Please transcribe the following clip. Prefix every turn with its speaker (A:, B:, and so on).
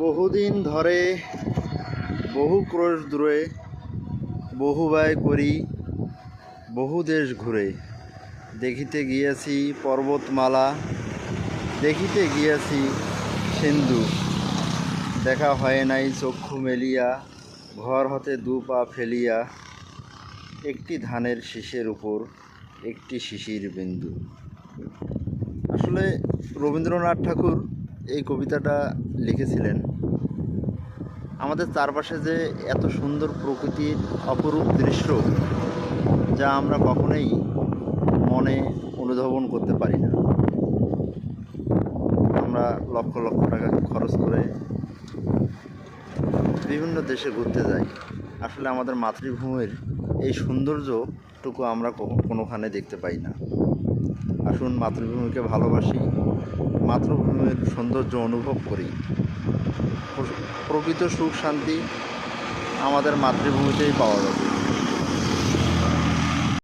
A: বহুদিন ধরে বহু ক্রোশ দূরে বহু ব্যয় করি বহু দেশ ঘুরে দেখিতে গিয়াছি পর্বতমালা দেখিতে গিয়াছি সিন্ধু দেখা হয় নাই চক্ষু মেলিয়া ঘর হতে দু পা ফেলিয়া একটি ধানের শীষের উপর একটি শিশির বিন্দু। আসলে রবীন্দ্রনাথ ঠাকুর এই কবিতাটা লিখেছিলেন। আমাদের চারপাশে যে এত সুন্দর প্রকৃতির অপরূপ দৃশ্য, যা আমরা কখনোই মনে অনুধাবন করতে পারি না। আমরা লক্ষ লক্ষ টাকা খরচ করে বিভিন্ন দেশে ঘুরতে যাই, আসলে আমাদের মাতৃভূমির এই সৌন্দর্যটুকু আমরা কোনোখানে দেখতে পাই না। আসুন মাতৃভূমিকে ভালোবাসি, মাতৃভূমির সৌন্দর্য অনুভব করি। প্রকৃত সুখ শান্তি আমাদের মাতৃভূমিতেই পাওয়া যাবে।